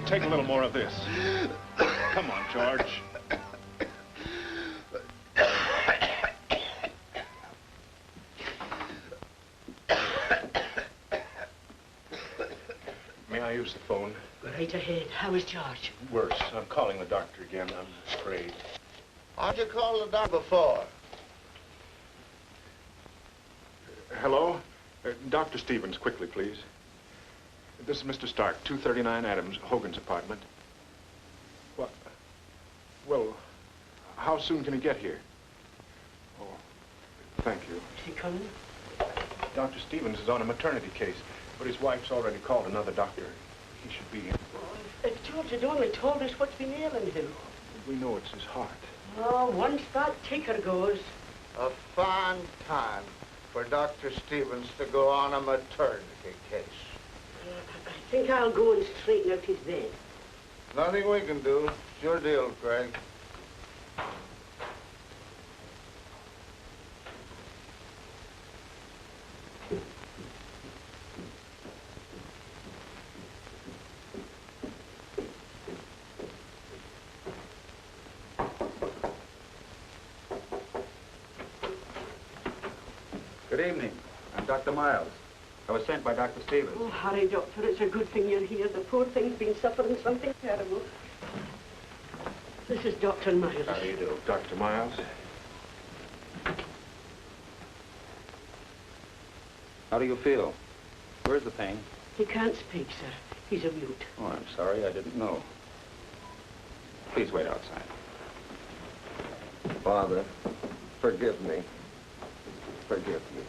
take a little more of this. Come on, George. May I use the phone? Right ahead. How is George? Worse. I'm calling the doctor again. I'm afraid. How'd you call the doctor before? Hello? Dr. Stevens, quickly, please. This is Mr. Stark, 239 Adams, Hogan's apartment. What? Well, how soon can he get here? Oh, thank you. Is he coming? Dr. Stevens is on a maternity case, but his wife's already called another doctor. He should be in. Oh, if George had only told us what's been ailing him. We know it's his heart. Oh, once that ticker goes. A fine time for Dr. Stevens to go on a maternity case. I think I'll go and straighten out his bed. Nothing we can do. It's your deal, Craig. Good evening. I'm Dr. Miles. I was sent by Dr. Stevens. Oh, Harry, Doctor, it's a good thing you're here. The poor thing's been suffering something terrible. This is Dr. Miles. How do you do? Dr. Miles? How do you feel? Where's the pain? He can't speak, sir. He's a mute. Oh, I'm sorry. I didn't know. Please wait outside. Father, forgive me. Forgive me.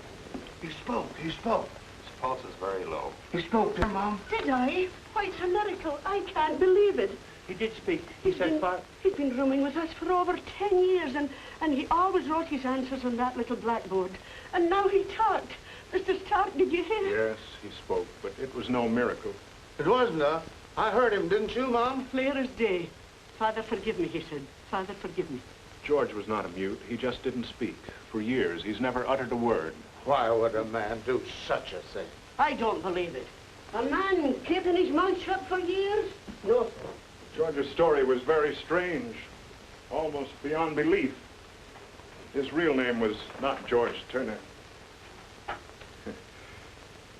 He spoke. He spoke. His pulse is very low. He spoke to her, Mom. Did I? Why, it's a miracle. I can't believe it. He did speak. He said, Father. He's been rooming with us for over 10 years, and he always wrote his answers on that little blackboard. And now he talked. Mr. Stark, did you hear? Yes, he spoke, but it was no miracle. It wasn't, I heard him, didn't you, Mom? Clear as day. Father, forgive me, he said. Father, forgive me. George was not a mute. He just didn't speak. For years, he's never uttered a word. Why would a man do such a thing? I don't believe it. A man keeping his mouth shut for years? No, sir. George's story was very strange, almost beyond belief. His real name was not George Turner.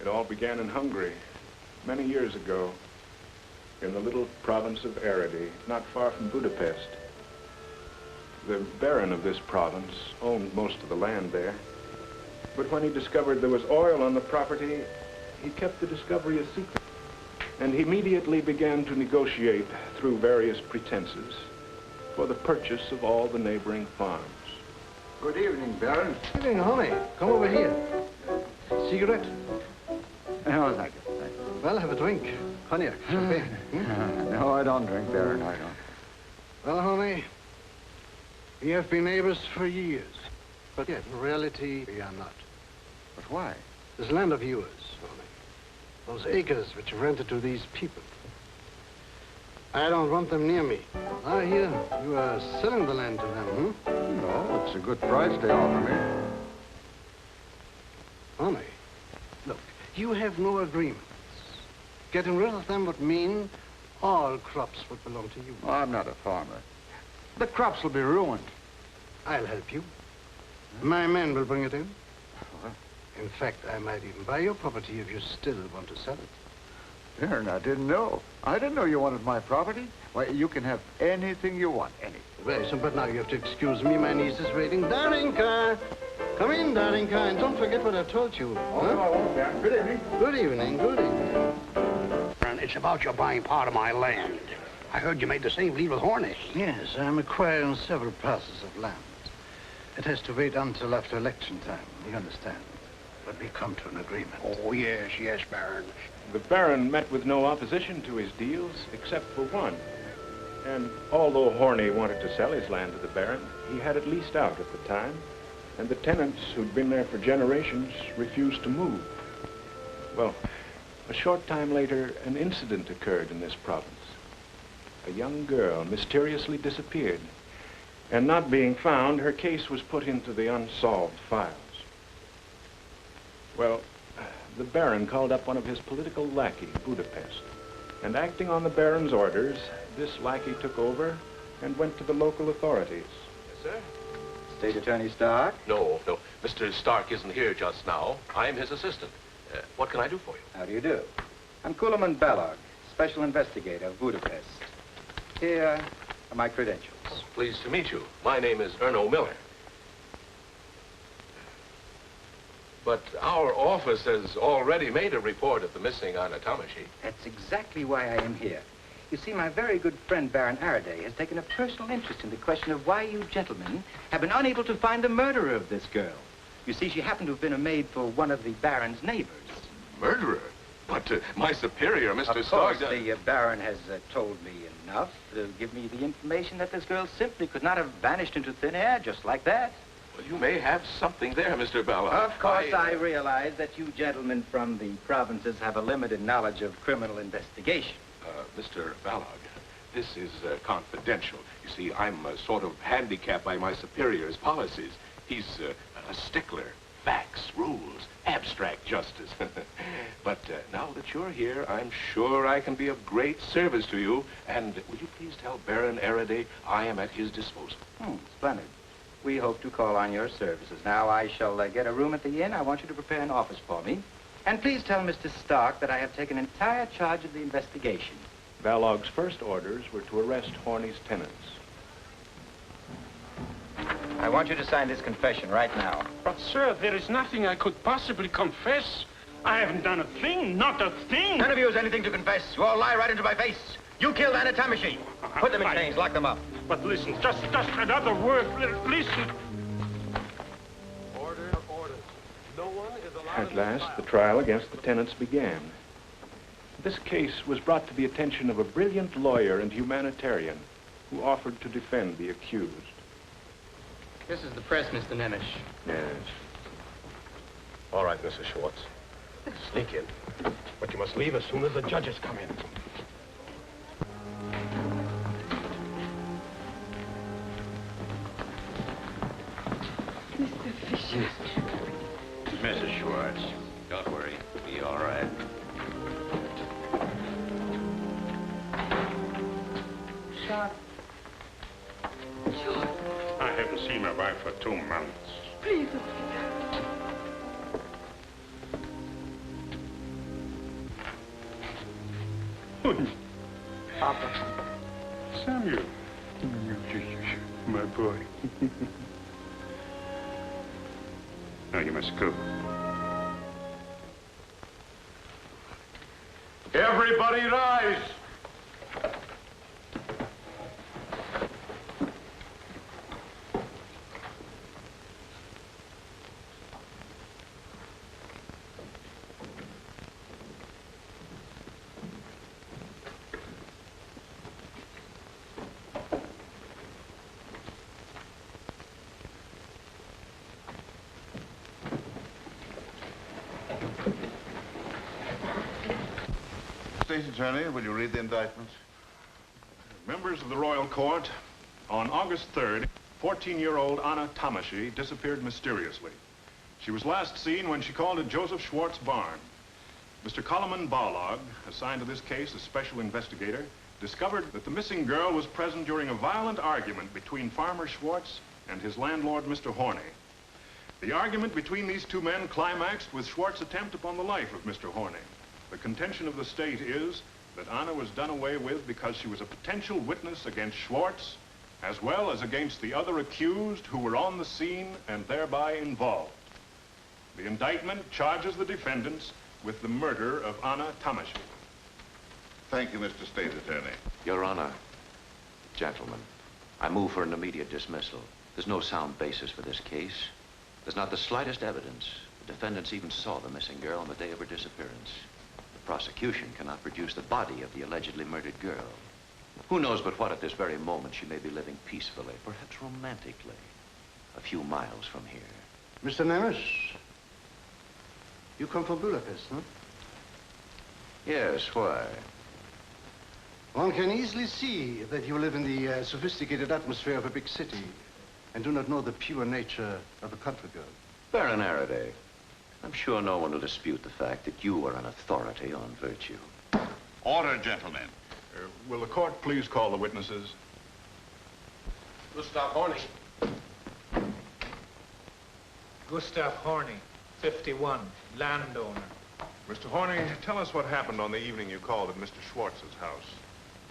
It all began in Hungary, many years ago, in the little province of Aradi, not far from Budapest. The Baron of this province owned most of the land there. But when he discovered there was oil on the property, he kept the discovery a secret. And he immediately began to negotiate through various pretenses for the purchase of all the neighboring farms. Good evening, Baron. Good evening, honey. Come over here. Cigarette? No, thank you. Thank you. Well, have a drink. Cognac, champagne. No, I don't drink, Baron. I don't. Well, honey, we have been neighbors for years. But yet, in reality, we are not. But why? This land of yours, honey. Those acres which you rented to these people. I don't want them near me. I hear you are selling the land to them, No, it's a good price they offer me. Honey, look, you have no agreements. Getting rid of them would mean all crops would belong to you. Oh, I'm not a farmer. The crops will be ruined. I'll help you. My men will bring it in. What? In fact, I might even buy your property if you still want to sell it. Baron, I didn't know. I didn't know you wanted my property. Why, you can have anything you want, anything. Very soon, but now you have to excuse me. My niece is waiting. Darinka! Come in, Darinka, and don't forget what I told you. Oh, no, I won't, Baron. Good evening. Good evening, good evening. It's about your buying part of my land. I heard you made the same deal with Horney. Yes, I'm acquiring several parcels of land. It has to wait until after election time, you understand. But we come to an agreement. Oh, yes, yes, Baron. The Baron met with no opposition to his deals, except for one. And although Horney wanted to sell his land to the Baron, he had it leased out at the time, and the tenants who'd been there for generations refused to move. Well, a short time later, an incident occurred in this province. A young girl mysteriously disappeared, and not being found, her case was put into the unsolved files. Well, the Baron called up one of his political lackeys, Budapest, And acting on the Baron's orders, this lackey took over and went to the local authorities. Yes, sir? State Attorney Stark? No. Mr. Stark isn't here just now. I'm his assistant. What can I do for you? How do you do? I'm Kulaman Balog, Special Investigator of Budapest. Here are my credentials. Pleased to meet you. My name is Erno Miller. But our office has already made a report of the missing Anna Tamashi. That's exactly why I am here. You see, my very good friend, Baron Araday, has taken a personal interest in the question of why you gentlemen have been unable to find the murderer of this girl. You see, she happened to have been a maid for one of the Baron's neighbors. Murderer? But my superior, Mr. Of Stark... course, the Baron has told me enough to give me the information that this girl simply could not have vanished into thin air just like that. Well, you may have something there, Mr. Balog. Of course, I realize that you gentlemen from the provinces have a limited knowledge of criminal investigation. Mr. Balog, this is confidential. You see, I'm sort of handicapped by my superior's policies. He's a stickler. Facts, rules, abstract justice. But now that you're here, I'm sure I can be of great service to you. And will you please tell Baron Araday I am at his disposal? Splendid. We hope to call on your services. Now, I shall get a room at the inn. I want you to prepare an office for me. And please tell Mr. Stark that I have taken entire charge of the investigation. Balog's first orders were to arrest Horney's tenants. I want you to sign this confession right now. But, sir, there is nothing I could possibly confess. I haven't done a thing, not a thing. None of you has anything to confess. You all lie right into my face. You killed Anna Tamashi. Put them in chains, lock them up. But listen, just another word. Listen. Order. No one is allowed... At last, the trial against the tenants began. This case was brought to the attention of a brilliant lawyer and humanitarian who offered to defend the accused. This is the press, Mr. Nemish. Yes. All right, Mrs. Schwartz. Sneak in. But you must leave as soon as the judges come in. Mr. Fisher. Mrs. Schwartz, don't worry. It'll be all right. George. I haven't seen my wife for 2 months. Please don't see her. Papa. Samuel. My boy. Now you must go. Everybody rise! State Attorney, will you read the indictments? Members of the Royal Court, on August 3rd, 14-year-old Anna Tamashi disappeared mysteriously. She was last seen when she called at Joseph Schwartz' barn. Mr. Koloman Balog, assigned to this case as special investigator, discovered that the missing girl was present during a violent argument between Farmer Schwartz and his landlord, Mr. Horney. The argument between these two men climaxed with Schwartz's attempt upon the life of Mr. Horney. The contention of the state is that Anna was done away with because she was a potential witness against Schwartz, as well as against the other accused who were on the scene and thereby involved. The indictment charges the defendants with the murder of Anna Tamashi. Thank you, Mr. State Attorney. Your Honor, gentlemen, I move for an immediate dismissal. There's no sound basis for this case. There's not the slightest evidence. The defendants even saw the missing girl on the day of her disappearance. The prosecution cannot produce the body of the allegedly murdered girl. Who knows but what at this very moment she may be living peacefully, perhaps romantically, a few miles from here. Mr. Nemish, you come from Budapest, huh? Yes, why? One can easily see that you live in the sophisticated atmosphere of a big city and do not know the pure nature of a country girl. Baron Araday, I'm sure no one will dispute the fact that you are an authority on virtue. Order, gentlemen. Will the court please call the witnesses? Gustav Horney. Gustav Horney, 51, landowner. Mr. Horney, tell us what happened on the evening you called at Mr. Schwartz's house.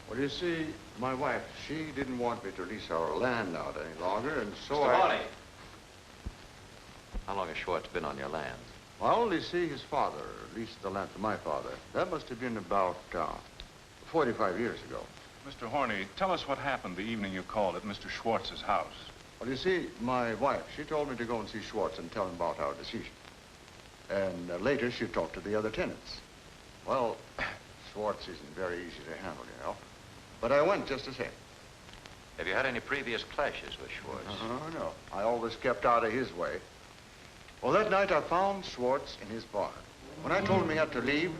Well, you see, my wife, she didn't want me to lease our land out any longer, and so Mr. Horney. How long has Schwartz been on your land? I only see his father leased the land to my father. That must have been about 45 years ago. Mr. Horney, tell us what happened the evening you called at Mr. Schwartz's house. Well, you see, my wife, she told me to go and see Schwartz and tell him about our decision. And later, she talked to the other tenants. Well, Schwartz isn't very easy to handle, you know. But I went just the same. Have you had any previous clashes with Schwartz? No. I always kept out of his way. Well, that night, I found Schwartz in his barn. When I told him he had to leave,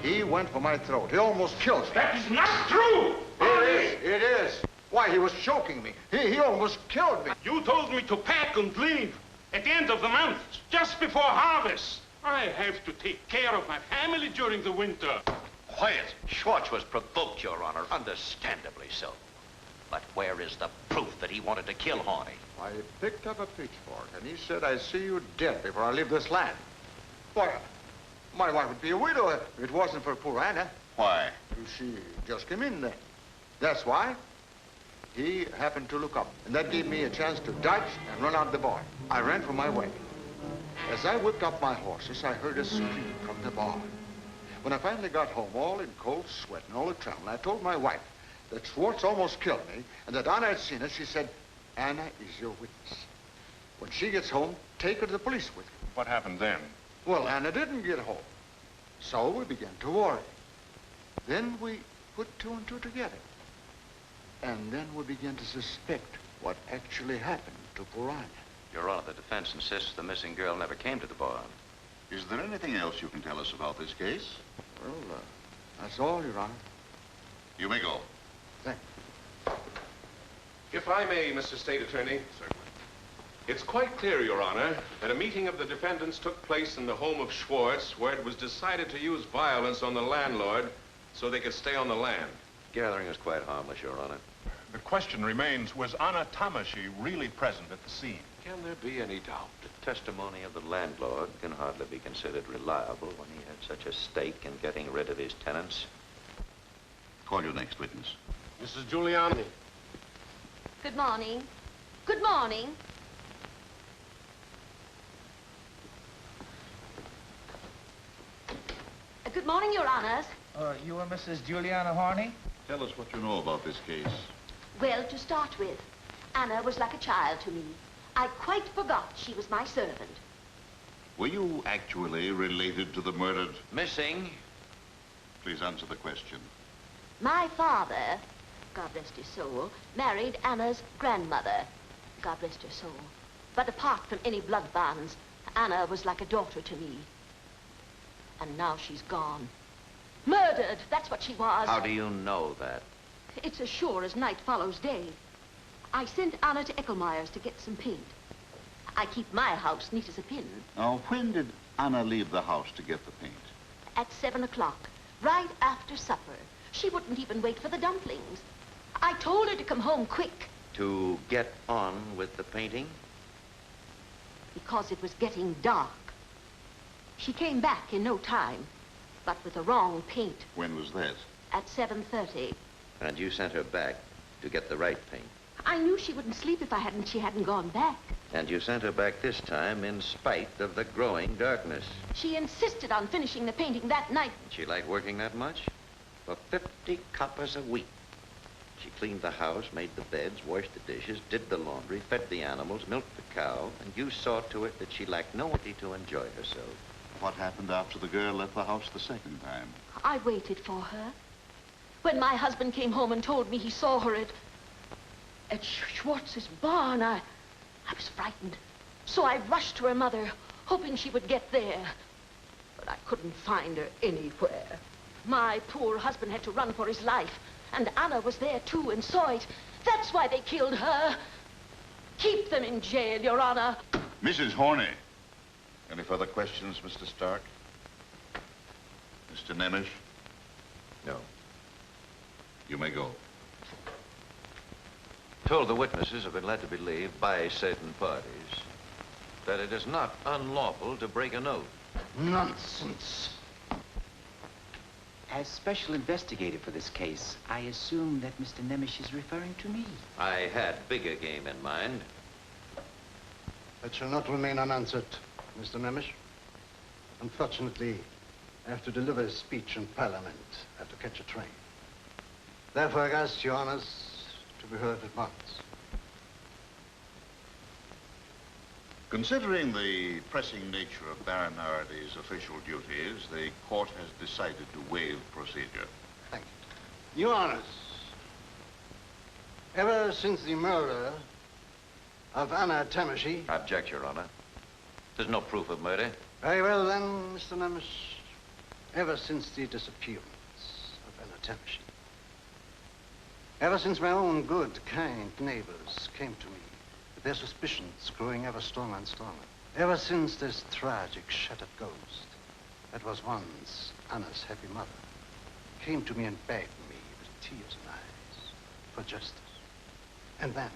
he went for my throat. He almost killed me. That is not true! It is. Why, he was choking me. He almost killed me. You told me to pack and leave at the end of the month, just before harvest. I have to take care of my family during the winter. Quiet. Schwartz was provoked, Your Honor, understandably so. But where is the proof that he wanted to kill Horney? I picked up a pitchfork, and he said, "I see you dead before I leave this land." Why, my wife would be a widow if it wasn't for poor Anna. Why? She just came in then. That's why. He happened to look up, and that gave me a chance to dodge and run out the barn. I ran for my way. As I whipped up my horses, I heard a scream from the barn. When I finally got home, all in cold sweat and all the trembling, I told my wife that Schwartz almost killed me, and that Anna had seen it. She said, "Anna is your witness. When she gets home, take her to the police with you." What happened then? Well, Anna didn't get home. So we began to worry. Then we put two and two together. And then we began to suspect what actually happened to poor Anna. Your Honor, the defense insists the missing girl never came to the barn. Is there anything else you can tell us about this case? Well, that's all, Your Honor. You may go. Thank you. If I may, Mr. State Attorney. Certainly. It's quite clear, Your Honor, that a meeting of the defendants took place in the home of Schwartz, where it was decided to use violence on the landlord so they could stay on the land. Gathering is quite harmless, Your Honor. The question remains, was Anna Tamashi really present at the scene? Can there be any doubt? The testimony of the landlord can hardly be considered reliable when he had such a stake in getting rid of his tenants. Call your next witness. Mrs. Giuliani. Good morning. Good morning. Good morning, Your Honors. You are Mrs. Juliana Horney? Tell us what you know about this case. Well, to start with, Anna was like a child to me. I quite forgot she was my servant. Were you actually related to the murdered? Missing. Please answer the question. My father, God rest his soul, married Anna's grandmother. God rest her soul. But apart from any blood bonds, Anna was like a daughter to me. And now she's gone. Murdered, that's what she was. How do you know that? It's as sure as night follows day. I sent Anna to Eckelmeyer's to get some paint. I keep my house neat as a pin. Now, when did Anna leave the house to get the paint? At 7 o'clock, right after supper. She wouldn't even wait for the dumplings. I told her to come home quick. To get on with the painting? Because it was getting dark. She came back in no time, but with the wrong paint. When was that? At 7:30. And you sent her back to get the right paint? I knew she wouldn't sleep if she hadn't gone back. And you sent her back this time in spite of the growing darkness. She insisted on finishing the painting that night. She liked working that much? For 50 coppers a week. She cleaned the house, made the beds, washed the dishes, did the laundry, fed the animals, milked the cow, and you saw to it that she lacked no ability to enjoy herself. What happened after the girl left the house the second time? I waited for her. When my husband came home and told me he saw her at Schwartz's barn, I was frightened. So I rushed to her mother, hoping she would get there. But I couldn't find her anywhere. My poor husband had to run for his life. And Anna was there, too, and saw it. That's why they killed her. Keep them in jail, Your Honor. Mrs. Horney. Any further questions, Mr. Stark? Mr. Nemes? No. You may go. Told the witnesses have been led to believe by certain parties that it is not unlawful to break an oath. Nonsense. As special investigator for this case, I assume that Mr. Nemesh is referring to me. I had bigger game in mind. That shall not remain unanswered, Mr. Nemesh. Unfortunately, I have to deliver a speech in Parliament. I have to catch a train. Therefore, I ask your honors to be heard at once. Considering the pressing nature of Baron Arady's official duties, the court has decided to waive procedure. Thank you. Your honors, ever since the murder of Anna Tamashy... Object, Your Honor. There's no proof of murder. Very well, then, Mr. Nemesh. Ever since the disappearance of Anna Tamashy. Ever since my own good, kind neighbors came to me, with their suspicions growing ever stronger and stronger. Ever since this tragic, shattered ghost that was once Anna's happy mother came to me and begged me with tears in eyes for justice. And then,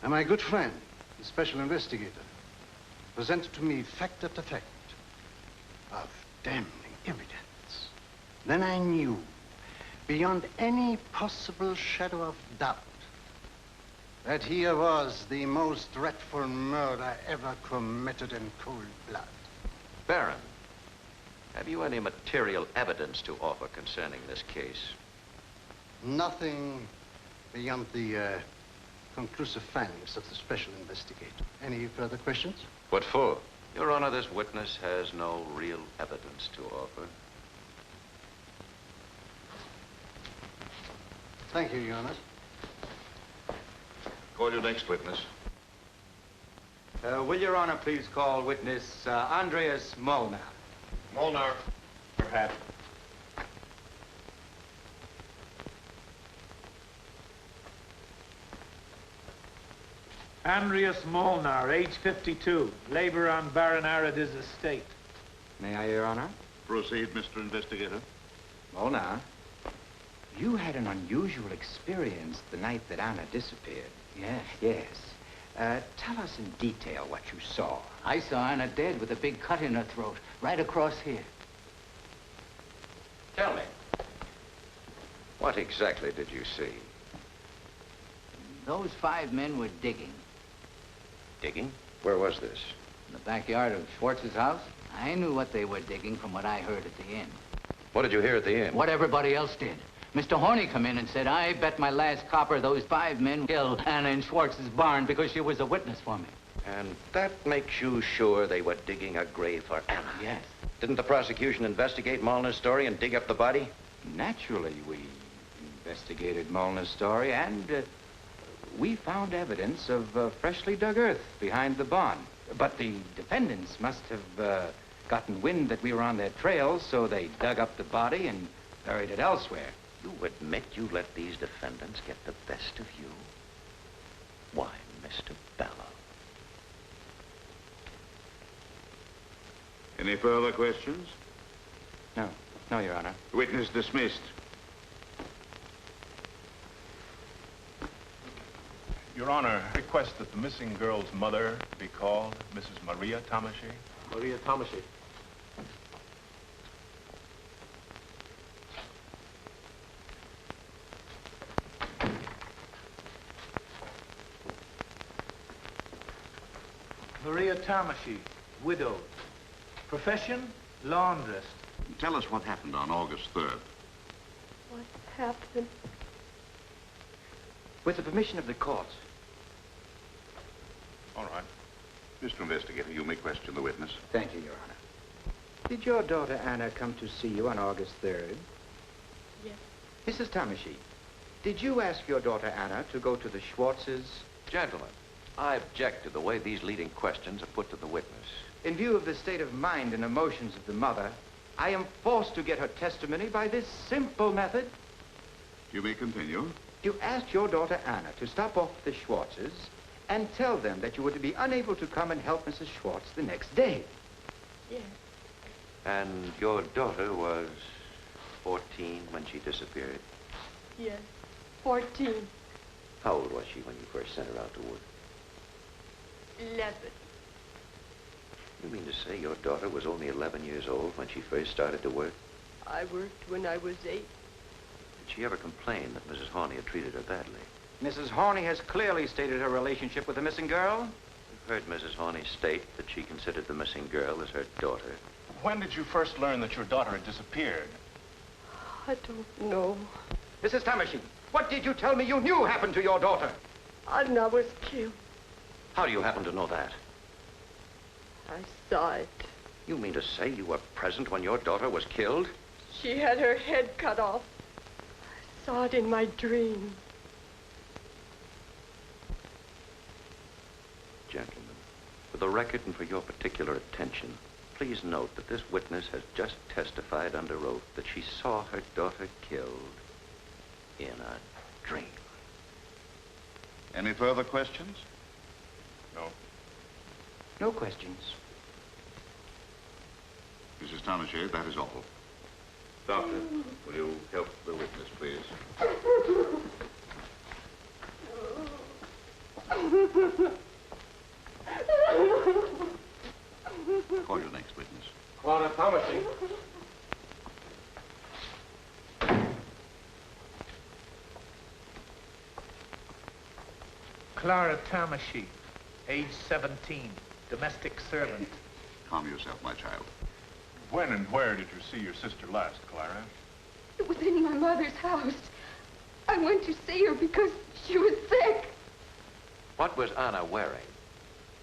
my good friend, the special investigator, presented to me fact after fact of damning evidence. Then I knew, beyond any possible shadow of doubt, that here was the most dreadful murder ever committed in cold blood. Baron, have you any material evidence to offer concerning this case? Nothing beyond the conclusive findings of the special investigator. Any further questions? What for? Your Honor, this witness has no real evidence to offer. Thank you, Your Honor. Call your next witness. Will Your Honor please call witness Andreas Molnar? Molnar, your hat. Andreas Molnar, age 52, labor on Baron Arady's estate. May I, Your Honor? Proceed, Mr. Investigator. Molnar, you had an unusual experience the night that Anna disappeared. Yes. Yes. Tell us in detail what you saw. I saw Anna dead with a big cut in her throat, right across here. Tell me, what exactly did you see? Those 5 men were digging. Digging? Where was this? In the backyard of Schwartz's house. I knew what they were digging from what I heard at the inn. What did you hear at the inn? What everybody else did. Mr. Horney come in and said, I bet my last copper those 5 men killed Anna in Schwartz's barn because she was a witness for me. And that makes you sure they were digging a grave for Anna? Yes. Didn't the prosecution investigate Molnar's story and dig up the body? Naturally, we investigated Molnar's story, and we found evidence of freshly dug earth behind the barn. But the defendants must have gotten wind that we were on their trail, so they dug up the body and buried it elsewhere. You admit you let these defendants get the best of you? Why, Mr. Bellow? Any further questions? No, Your Honor. Witness dismissed. Your Honor, request that the missing girl's mother be called, Mrs. Maria Tamashy. Maria Tamashy. Maria Tamashy, widowed. Profession, laundress. Tell us what happened on August 3rd. What happened? With the permission of the court. All right. Mr. Investigator, you may question the witness. Thank you, Your Honor. Did your daughter Anna come to see you on August 3rd? Yes. Mrs. Tamashy, did you ask your daughter Anna to go to the Schwartzes? Gentlemen, I object to the way these leading questions are put to the witness. In view of the state of mind and emotions of the mother, I am forced to get her testimony by this simple method. You may continue. You asked your daughter Anna to stop off at the Schwartzes and tell them that you were to be unable to come and help Mrs. Schwartz the next day. Yes. And your daughter was... 14 when she disappeared? Yes, 14. How old was she when you first sent her out to work? 11. You mean to say your daughter was only 11 years old when she first started to work? I worked when I was 8. Did she ever complain that Mrs. Horney had treated her badly? Mrs. Horney has clearly stated her relationship with the missing girl. You've heard Mrs. Horney state that she considered the missing girl as her daughter. When did you first learn that your daughter had disappeared? I don't know. Mrs. Tamashine, what did you tell me you knew happened to your daughter? Anna was killed. How do you happen to know that? I saw it. You mean to say you were present when your daughter was killed? She had her head cut off. I saw it in my dream. Gentlemen, for the record and for your particular attention, please note that this witness has just testified under oath that she saw her daughter killed in a dream. Any further questions? No. No questions. Mrs. Townshend, that is all. Doctor, will you help the witness, please? Call your next witness. Clara Thomasy. Clara Tamashine, age 17, domestic servant. Calm yourself, my child. When and where did you see your sister last, Clara? It was in my mother's house. I went to see her because she was sick. What was Anna wearing?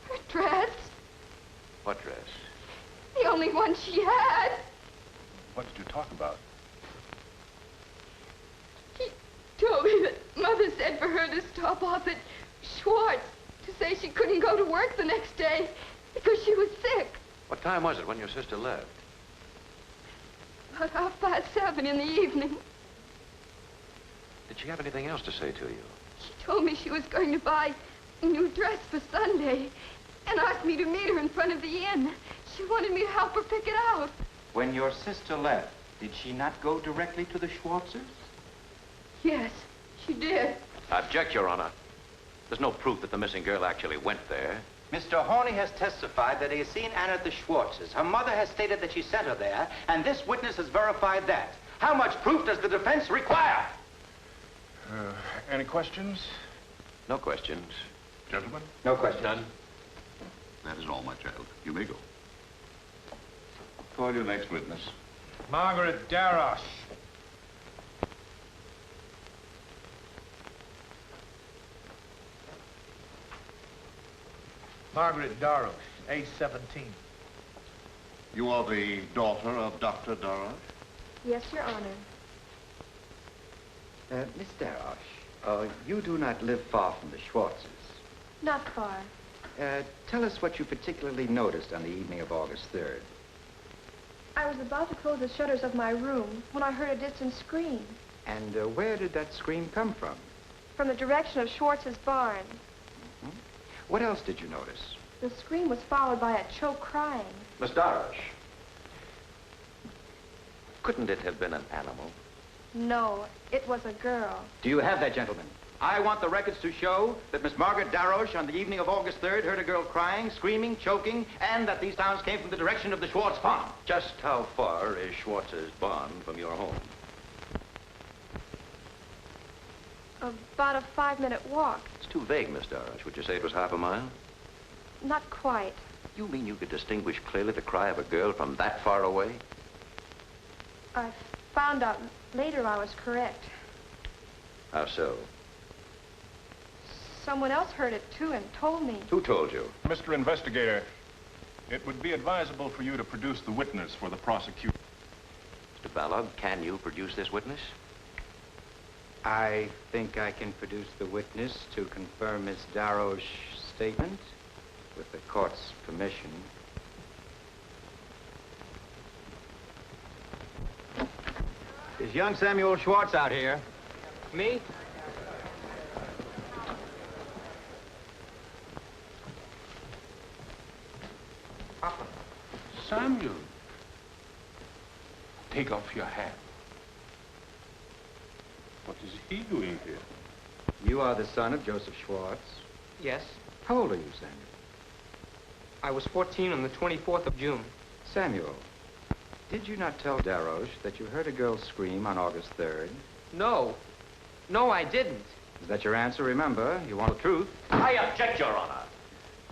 Her dress, What dress? the only one she had. What did you talk about? She told me that Mother said for her to stop off at Schwartz to say she couldn't go to work the next day because she was sick. What time was it when your sister left? About 7:30 in the evening. Did she have anything else to say to you? She told me she was going to buy a new dress for Sunday and asked me to meet her in front of the inn. She wanted me to help her pick it out. When your sister left, did she not go directly to the Schwartzers? Yes, she did. Object, Your Honor. There's no proof that the missing girl actually went there. Mr. Horney has testified that he has seen Anna at the Schwartzes. Her mother has stated that she sent her there, and this witness has verified that. How much proof does the defense require? Any questions? No questions. Gentlemen? No questions. None. That is all, my child. You may go. Call your next witness. Margaret Darosh. Margaret Darosh, age 17. You are the daughter of Dr. Darosh? Yes, Your Honor. Miss Darosh, you do not live far from the Schwartzes. Not far. Tell us what you particularly noticed on the evening of August 3rd. I was about to close the shutters of my room when I heard a distant scream And where did that scream come from? from the direction of Schwartz's barn. What else did you notice? The scream was followed by a choke crying. Miss Darosh, couldn't it have been an animal? No, it was a girl. Do you have that, gentlemen? I want the records to show that Miss Margaret Darosh on the evening of August 3rd heard a girl crying, screaming, choking, and that these sounds came from the direction of the Schwartz farm. Just how far is Schwartz's barn from your home? About a 5-minute walk. It's too vague, Miss Darosh. Would you say it was half a mile? Not quite. You mean you could distinguish clearly the cry of a girl from that far away? I found out later I was correct. How so? Someone else heard it, too, and told me. Who told you? Mr. Investigator, it would be advisable for you to produce the witness for the prosecution. Mr. Balog, can you produce this witness? I think I can produce the witness to confirm Miss Darosh's statement with the court's permission. Is young Samuel Schwartz out here? Me? Samuel, take off your hat. What is he doing here? You are the son of Joseph Schwartz. Yes. How old are you, Samuel? I was 14 on the 24th of June. Samuel, did you not tell Daroche that you heard a girl scream on August 3rd? No. No, I didn't. Is that your answer? Remember, you want the truth. I object, Your Honor.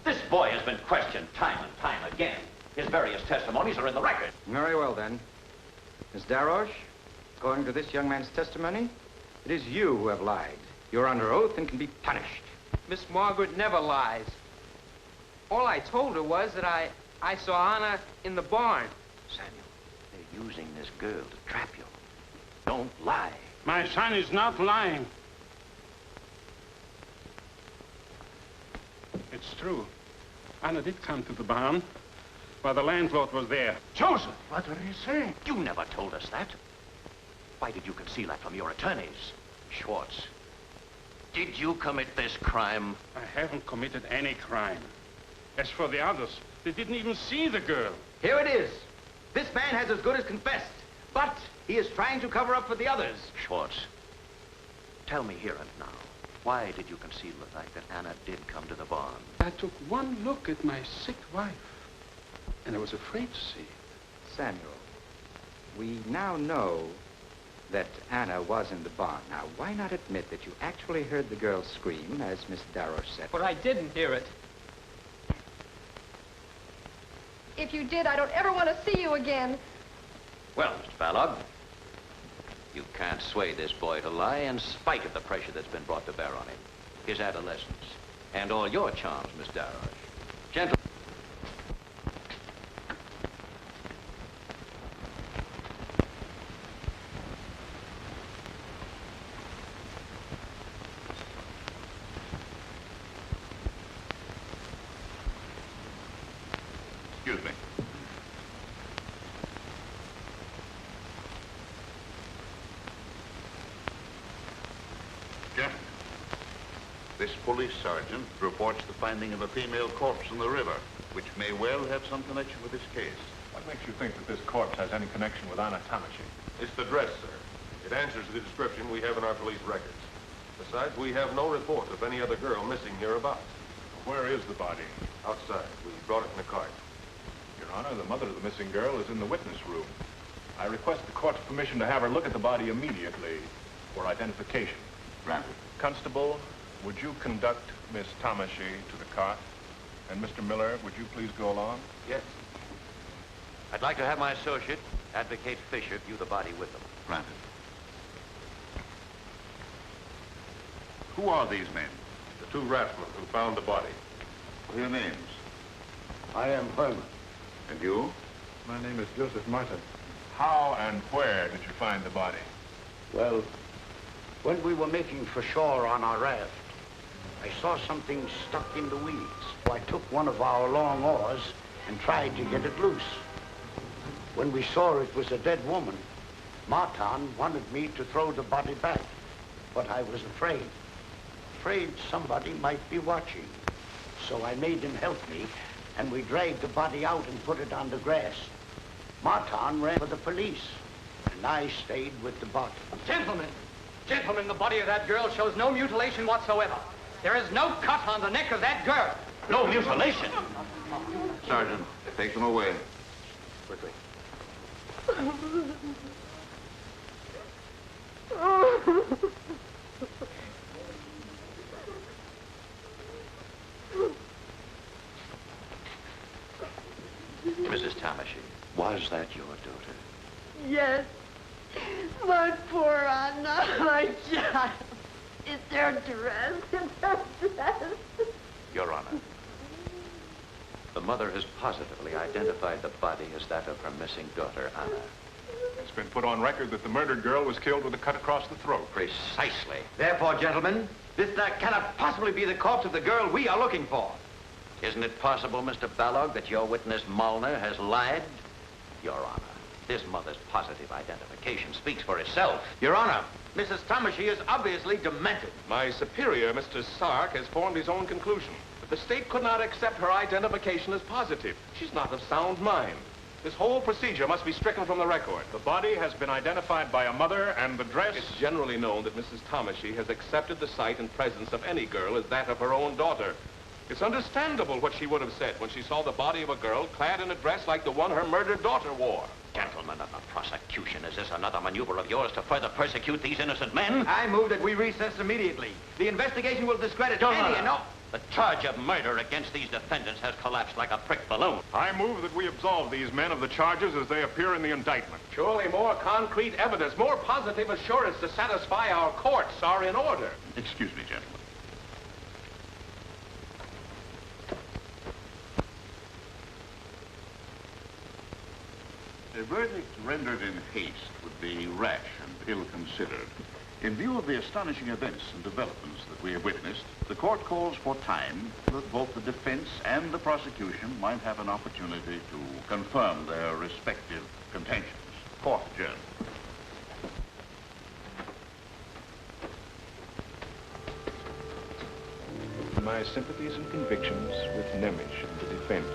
This boy has been questioned time and time again. His various testimonies are in the record. Very well, then. Miss Daroche, according to this young man's testimony, it is you who have lied. You're under oath and can be punished. Miss Margaret never lies. All I told her was that I saw Anna in the barn. Samuel, they're using this girl to trap you. Don't lie. My son is not lying. It's true. Anna did come to the barn while the landlord was there. Joseph! What are you saying? You never told us that. Why did you conceal that from your attorneys? Schwartz, did you commit this crime? I haven't committed any crime. As for the others, they didn't even see the girl. Here it is. This man has as good as confessed, but he is trying to cover up for the others. Schwartz, tell me here and now, why did you conceal the fact that Anna did come to the barn? I took one look at my sick wife, and I was afraid to see. Samuel, we now know that Anna was in the barn. Now, why not admit that you actually heard the girl scream, as Miss Daroche said? But I didn't hear it. If you did, I don't ever want to see you again. Well, Mr. Balog, you can't sway this boy to lie in spite of the pressure that's been brought to bear on him. His adolescence, and all your charms, Miss Daroche. Gentlemen. Excuse me. Gentlemen, this police sergeant reports the finding of a female corpse in the river, which may well have some connection with this case. What makes you think that this corpse has any connection with Anna Tamashi? It's the dress, sir. It answers the description we have in our police records. Besides, we have no report of any other girl missing hereabouts. Where is the body? Outside. We brought it in a cart. Your Honor, the mother of the missing girl is in the witness room. I request the court's permission to have her look at the body immediately for identification. Granted. Constable, would you conduct Miss Tamashi to the cart? And Mr. Miller, would you please go along? Yes. I'd like to have my associate, Advocate Fisher, view the body with them. Granted. Who are these men? The two raftsmen who found the body. What are your names? I am Herman. And you? My name is Joseph Martin. How and where did you find the body? Well, when we were making for shore on our raft, I saw something stuck in the weeds. So I took one of our long oars and tried to get it loose. When we saw it was a dead woman, Martin wanted me to throw the body back, but I was afraid somebody might be watching. So I made him help me, and we dragged the body out and put it on the grass. Martin ran for the police, and I stayed with the body. Gentlemen, the body of that girl shows no mutilation whatsoever. There is no cut on the neck of that girl. No mutilation? Sergeant, take them away. Quickly. Mrs. Tamashi, was that your daughter? Yes. My poor Anna, my child. It's her dress. It's her dress. Your Honor, the mother has positively identified the body as that of her missing daughter, Anna. It's been put on record that the murdered girl was killed with a cut across the throat. Precisely. Therefore, gentlemen, this cannot possibly be the corpse of the girl we are looking for. Isn't it possible, Mr. Balog, that your witness, Molnar, has lied? Your Honor, this mother's positive identification speaks for itself. Your Honor, Mrs. Tamashi is obviously demented. My superior, Mr. Sark, has formed his own conclusion. But the state could not accept her identification as positive. She's not of sound mind. This whole procedure must be stricken from the record. The body has been identified by a mother, and the dress... It's generally known that Mrs. Tomashy has accepted the sight and presence of any girl as that of her own daughter. It's understandable what she would have said when she saw the body of a girl clad in a dress like the one her murdered daughter wore. Gentlemen of the prosecution, is this another maneuver of yours to further persecute these innocent men? I move that we recess immediately. The investigation will discredit any and all... The charge of murder against these defendants has collapsed like a pricked balloon. I move that we absolve these men of the charges as they appear in the indictment. Surely more concrete evidence, more positive assurance to satisfy our courts are in order. Excuse me, gentlemen. A verdict rendered in haste would be rash and ill-considered. In view of the astonishing events and developments that we have witnessed, the court calls for time that both the defense and the prosecution might have an opportunity to confirm their respective contentions. Court adjourned. My sympathies and convictions with Nemish and the defense.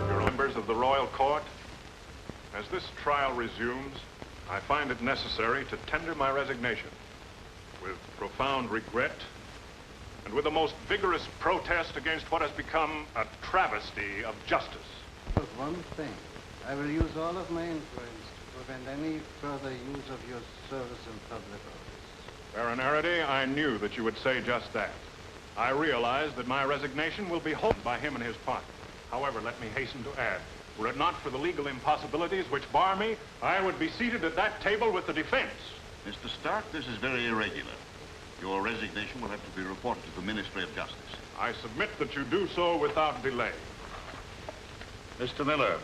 Your members of the royal court, as this trial resumes, I find it necessary to tender my resignation with profound regret and with the most vigorous protest against what has become a travesty of justice. But one thing, I will use all of my influence to prevent any further use of your service in public office. Baron Araday, I knew that you would say just that. I realize that my resignation will be held by him and his party. However, let me hasten to add, were it not for the legal impossibilities which bar me, I would be seated at that table with the defense. Mr. Stark, this is very irregular. Your resignation will have to be reported to the Ministry of Justice. I submit that you do so without delay. Mr. Miller,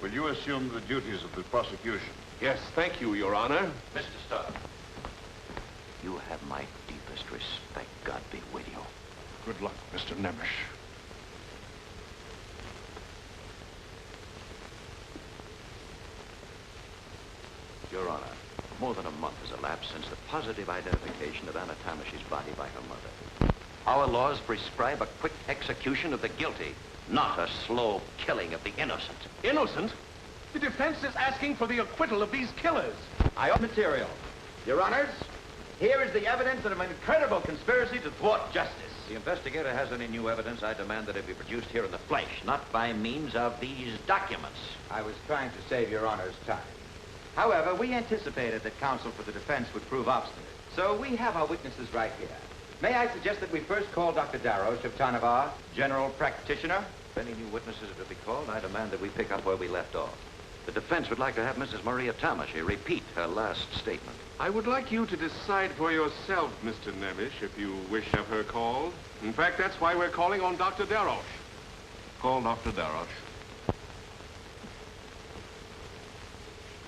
will you assume the duties of the prosecution? Yes, thank you, Your Honor. Mr. Stark, you have my deepest respect. God be with you. Good luck, Mr. Nemish. Your Honor, more than a month has elapsed since the positive identification of Anna Tomashy's body by her mother. Our laws prescribe a quick execution of the guilty, not a slow killing of the innocent. Innocent? The defense is asking for the acquittal of these killers. I owe material. Your Honors, here is the evidence of an incredible conspiracy to thwart justice. The investigator has any new evidence. I demand that it be produced here in the flesh, not by means of these documents. I was trying to save Your Honor's time. However, we anticipated that counsel for the defense would prove obstinate. So we have our witnesses right here. May I suggest that we first call Dr. Darroch of Tanavar, general practitioner? If any new witnesses are to be called, I demand that we pick up where we left off. The defense would like to have Mrs. Maria Tomashy repeat her last statement. I would like you to decide for yourself, Mr. Nemish, if you wish to have her called. In fact, that's why we're calling on Dr. Darroch. Call Dr. Darroch.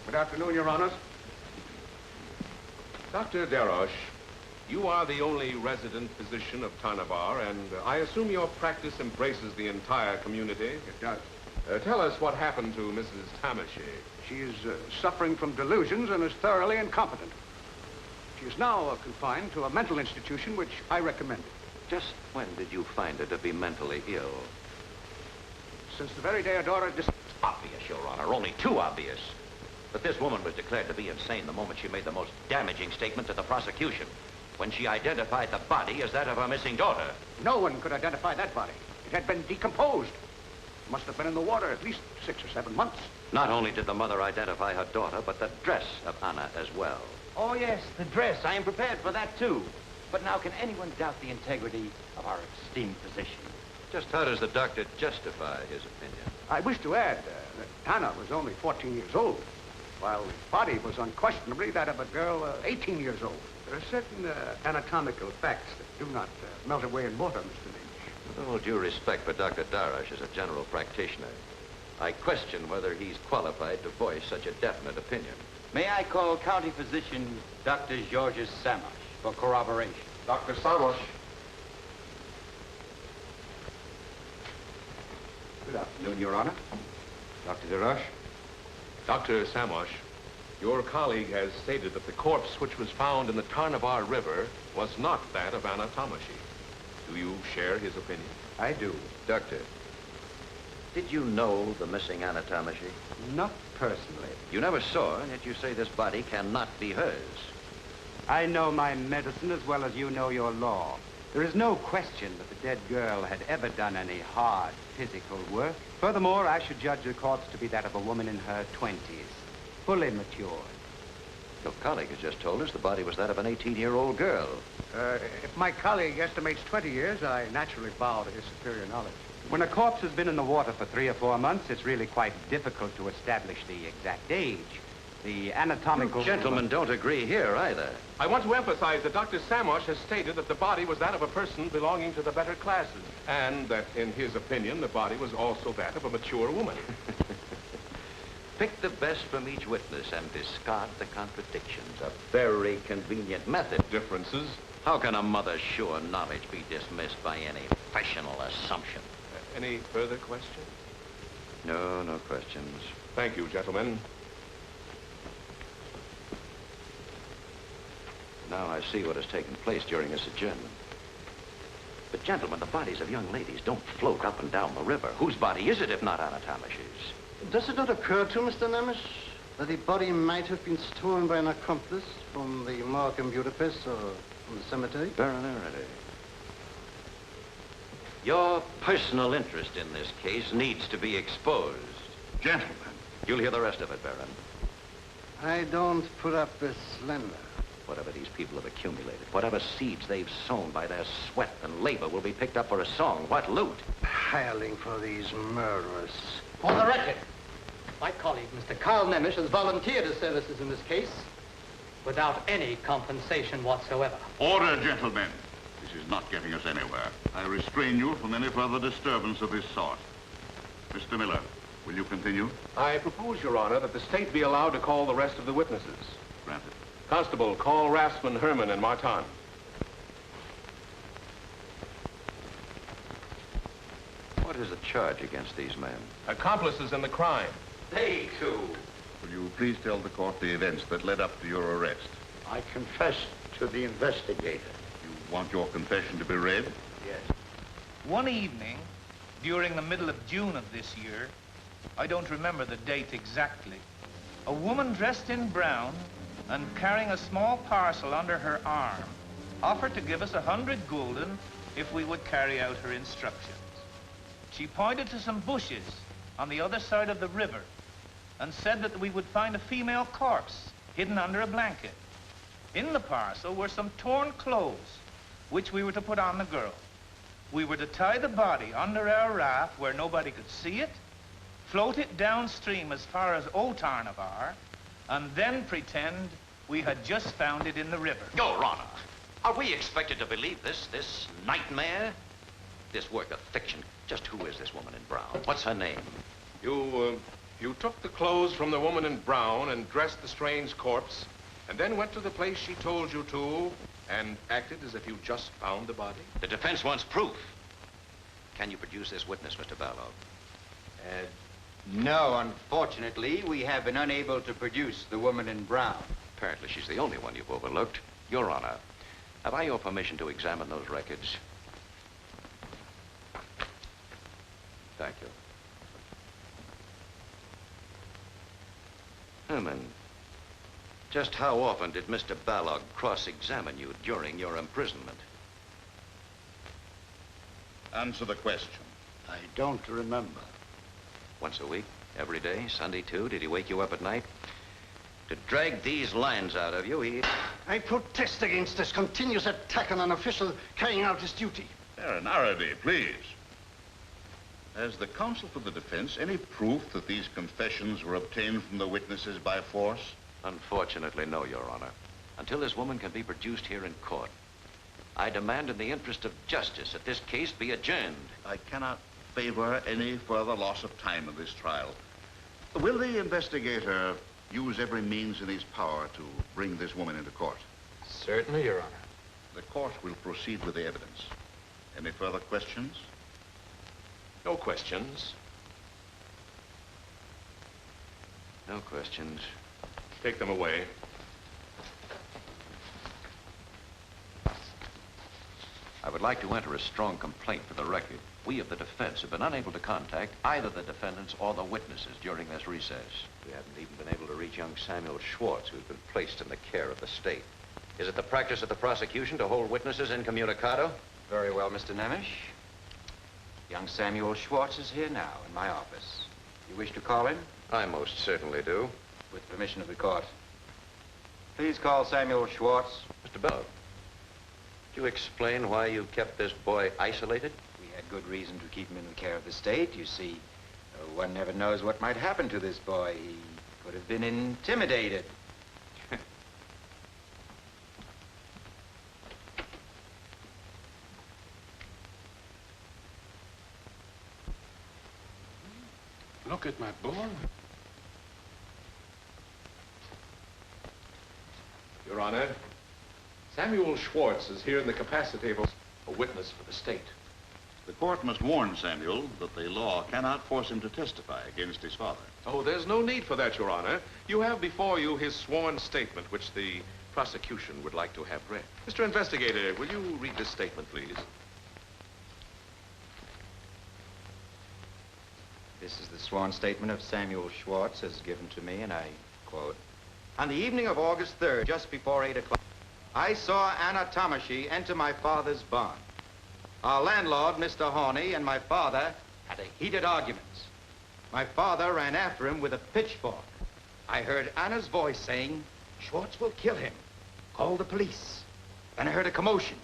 Good afternoon, Your Honors. Dr. Darroch, you are the only resident physician of Tanavar, and I assume your practice embraces the entire community. It does. Tell us what happened to Mrs. Tomashy. She is suffering from delusions and is thoroughly incompetent. She is now confined to a mental institution, which I recommended. Just when did you find her to be mentally ill? Since the very day her daughter Obvious, Your Honor, only too obvious. But this woman was declared to be insane the moment she made the most damaging statement to the prosecution, when she identified the body as that of her missing daughter. No one could identify that body. It had been decomposed. It must have been in the water at least 6 or 7 months. Not only did the mother identify her daughter, but the dress of Anna as well. Oh, yes, the dress. I am prepared for that, too. But now, can anyone doubt the integrity of our esteemed physician? Just how does the doctor justify his opinion? I wish to add that Anna was only 14 years old, while the body was unquestionably that of a girl 18 years old. There are certain anatomical facts that do not melt away in water, Mr. Lynch. With all due respect for Dr. Darroch as a general practitioner, I question whether he's qualified to voice such a definite opinion. May I call county physician Dr. Georges Samash for corroboration? Dr. Samash. Good afternoon, Your Honor. Dr. Darroch. Dr. Samash, your colleague has stated that the corpse which was found in the Tarnavar River was not that of Anna Tomashy. Do you share his opinion? I do. Doctor, Did you know the missing Anna Tamashi? Not personally. You never saw her, and yet you say this body cannot be hers. I know my medicine as well as you know your law. There is no question that the dead girl had ever done any hard physical work. Furthermore, I should judge the corpse to be that of a woman in her 20s, fully matured. Your colleague has just told us the body was that of an 18-year-old girl. If my colleague estimates 20 years, I naturally bow to his superior knowledge. When a corpse has been in the water for 3 or 4 months, it's really quite difficult to establish the exact age. The anatomical... You gentlemen don't agree here either. I want to emphasize that Dr. Samosh has stated that the body was that of a person belonging to the better classes, and that, in his opinion, the body was also that of a mature woman. Pick the best from each witness and discard the contradictions. A very convenient method. Differences? How can a mother's sure knowledge be dismissed by any professional assumption? Any further questions? No, no questions. Thank you, gentlemen. Now I see what has taken place during this adjournment. But, gentlemen, the bodies of young ladies don't float up and down the river. Whose body is it, if not Anna Tamashi's? Does it not occur to Mr. Nemes that the body might have been stolen by an accomplice from the morgue in Budapest or from the cemetery? Baron Araday. Your personal interest in this case needs to be exposed. Gentlemen. You'll hear the rest of it, Baron. I don't put up this slender. Whatever these people have accumulated, whatever seeds they've sown by their sweat and labor will be picked up for a song. What loot? Hireling for these murderers. For the record, my colleague, Mr. Carl Nemes, has volunteered his services in this case without any compensation whatsoever. Order, gentlemen. This is not getting us anywhere. I restrain you from any further disturbance of this sort. Mr. Miller, will you continue? I propose, Your Honor, that the state be allowed to call the rest of the witnesses. Granted. Constable, call Rassman, Herman, and Martin. What is the charge against these men? Accomplices in the crime. They too. Will you please tell the court the events that led up to your arrest? I confess to the investigator. You want your confession to be read? Yes. One evening, during the middle of June of this year, I don't remember the date exactly, a woman dressed in brown and carrying a small parcel under her arm offered to give us 100 gulden if we would carry out her instructions. She pointed to some bushes on the other side of the river and said that we would find a female corpse hidden under a blanket. In the parcel were some torn clothes, which we were to put on the girl. We were to tie the body under our raft where nobody could see it, float it downstream as far as Otarnavar, and then pretend we had just found it in the river. Your Honor, are we expected to believe this nightmare? This work of fiction? Just who is this woman in brown? What's her name? You took the clothes from the woman in brown and dressed the strange corpse, and then went to the place she told you to and acted as if you just found the body? The defense wants proof. Can you produce this witness, Mr. Balog? No, unfortunately, we have been unable to produce the woman in brown. Apparently she's the only one you've overlooked. Your Honor, have I your permission to examine those records? Thank you. Herman, just how often did Mr. Balog cross-examine you during your imprisonment? Answer the question. I don't remember. Once a week? Every day? Sunday, too? Did he wake you up at night? To drag these lines out of you, he... I protest against this continuous attack on an official carrying out his duty. Baron Araday, please. Has the counsel for the defense any proof that these confessions were obtained from the witnesses by force? Unfortunately, no, Your Honor. Until this woman can be produced here in court, I demand in the interest of justice that this case be adjourned. I cannot favor any further loss of time in this trial. Will the investigator use every means in his power to bring this woman into court? Certainly, Your Honor. The court will proceed with the evidence. Any further questions? No questions. No questions. Take them away. I would like to enter a strong complaint for the record. We of the defense have been unable to contact either the defendants or the witnesses during this recess. We haven't even been able to reach young Samuel Schwartz, who's been placed in the care of the state. Is it the practice of the prosecution to hold witnesses incommunicado? Very well, Mr. Nemish. Young Samuel Schwartz is here now in my office. You wish to call him? I most certainly do. With permission of the court. Please call Samuel Schwartz. Mr. Bell, could you explain why you kept this boy isolated? We had good reason to keep him in the care of the state. You see, one never knows what might happen to this boy. He could have been intimidated. Look at my boy. Your Honor, Samuel Schwartz is here in the capacity of a witness for the state. The court must warn Samuel that the law cannot force him to testify against his father. Oh, there's no need for that, Your Honor. You have before you his sworn statement, which the prosecution would like to have read. Mr. Investigator, will you read this statement, please? This is the sworn statement of Samuel Schwartz as given to me, and I quote, "On the evening of August 3rd, just before 8 o'clock, I saw Anna Tomashi enter my father's barn. Our landlord, Mr. Horney, and my father had a heated argument. My father ran after him with a pitchfork. I heard Anna's voice saying, 'Schwartz will kill him. Call the police.' Then I heard a commotion.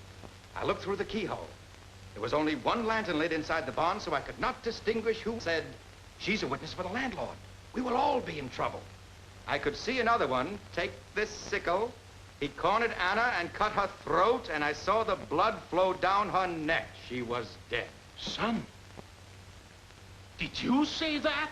I looked through the keyhole. There was only one lantern lit inside the barn, so I could not distinguish who said, 'She's a witness for the landlord. We will all be in trouble.' I could see another one take this sickle. He cornered Anna and cut her throat, and I saw the blood flow down her neck. She was dead." Son, did you say that?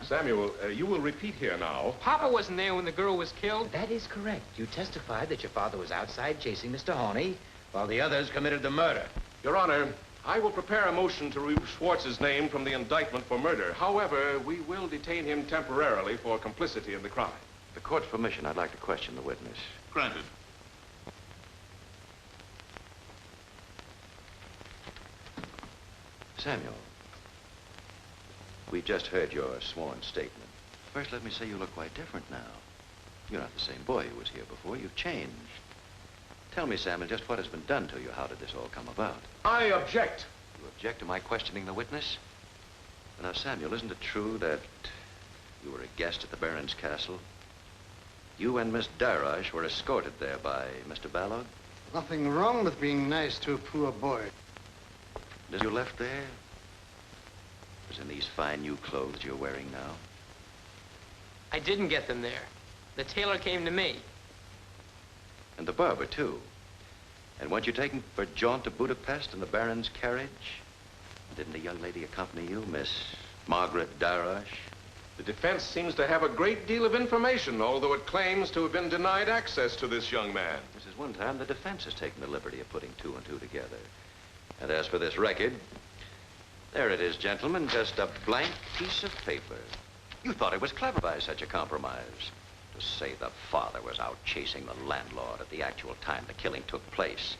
Samuel, you will repeat here now. Papa wasn't there when the girl was killed. That is correct. You testified that your father was outside chasing Mr. Horney while the others committed the murder. Your Honor, I will prepare a motion to remove Schwartz's name from the indictment for murder. However, we will detain him temporarily for complicity in the crime. With the court's permission, I'd like to question the witness. Granted. Samuel, we just heard your sworn statement. First, let me say you look quite different now. You're not the same boy who was here before. You've changed. Tell me, Samuel, just what has been done to you? How did this all come about? I object. You object to my questioning the witness? Now, Samuel, isn't it true that you were a guest at the Baron's castle? You and Miss Darash were escorted there by Mr. Ballog? Nothing wrong with being nice to a poor boy. As you left there, was in these fine new clothes you're wearing now? I didn't get them there. The tailor came to me. And the barber, too. And weren't you taken for a jaunt to Budapest in the Baron's carriage? Didn't a young lady accompany you, Miss Margaret Darash? The defense seems to have a great deal of information, although it claims to have been denied access to this young man. This is one time the defense has taken the liberty of putting two and two together. And as for this record, there it is, gentlemen, just a blank piece of paper. You thought it was clever by such a compromise. To say the father was out chasing the landlord at the actual time the killing took place.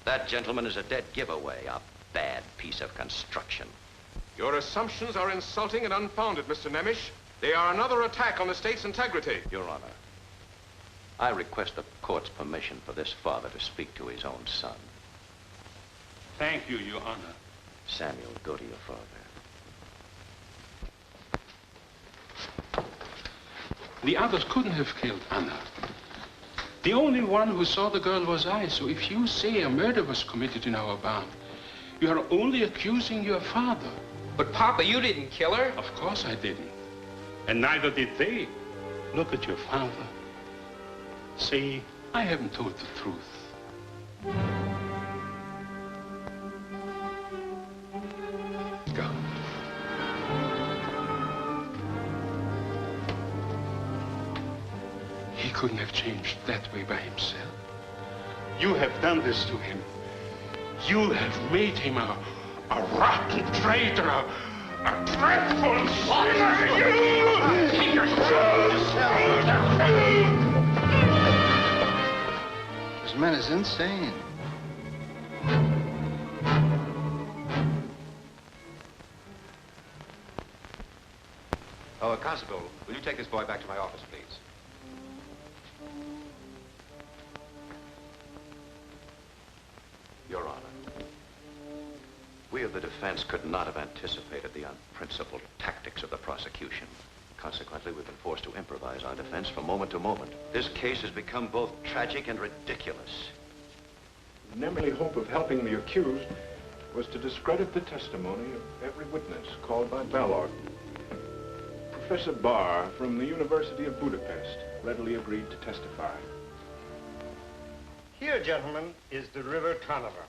That, gentleman, is a dead giveaway, a bad piece of construction. Your assumptions are insulting and unfounded, Mr. Nemish. They are another attack on the state's integrity. Your Honor, I request the court's permission for this father to speak to his own son. Thank you, Your Honor. Samuel, go to your father. The others couldn't have killed Anna. The only one who saw the girl was I, so if you say a murder was committed in our barn, you are only accusing your father. But, Papa, you didn't kill her. Of course I didn't. And neither did they. Look at your father. Say, I haven't told the truth. God. He couldn't have changed that way by himself. You have done this to him. You have made him a rotten traitor, a dreadful His man is insane. Oh, Constable, will you take this boy back to my office, please? Your Honor, we of the defense could not have anticipated the unprincipled tactics of the prosecution. Consequently, we've been forced to improvise our defense from moment to moment. This case has become both tragic and ridiculous. The only hope of helping the accused was to discredit the testimony of every witness called by Balog. Professor Barr from the University of Budapest readily agreed to testify. Here, gentlemen, is the River Tanava.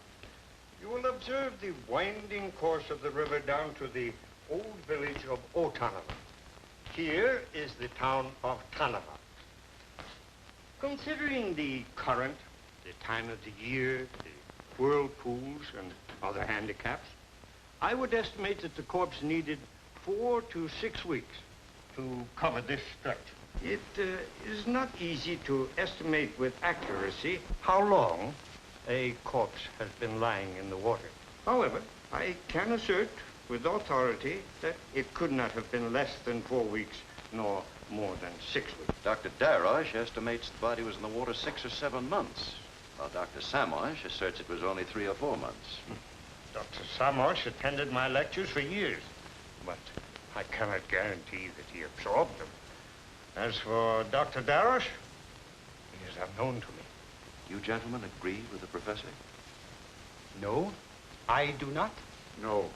You will observe the winding course of the river down to the old village of Otanava. Here is the town of Tanava. Considering the current, the time of the year, the whirlpools, and other handicaps, I would estimate that the corpse needed 4 to 6 weeks to cover this stretch. It is not easy to estimate with accuracy how long a corpse has been lying in the water. However, I can assert with authority that it could not have been less than 4 weeks, nor more than 6 weeks. Dr. Darosh estimates the body was in the water 6 or 7 months, while Dr. Samosh asserts it was only 3 or 4 months. Dr. Samosh attended my lectures for years, but I cannot guarantee that he absorbed them. As for Dr. Darosh, he is unknown to me. You gentlemen agree with the professor? No, I do not. No.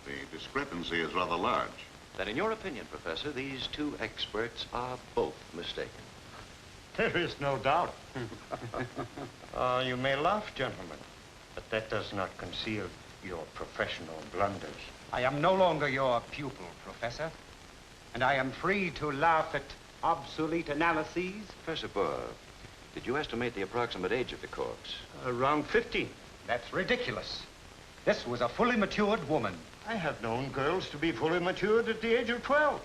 The discrepancy is rather large. Then in your opinion, Professor, these two experts are both mistaken. There is no doubt. You may laugh, gentlemen, but that does not conceal your professional blunders. I am no longer your pupil, Professor, and I am free to laugh at obsolete analyses. Professor Burr, did you estimate the approximate age of the corpse? Around 15. That's ridiculous. This was a fully matured woman. I have known girls to be fully matured at the age of 12.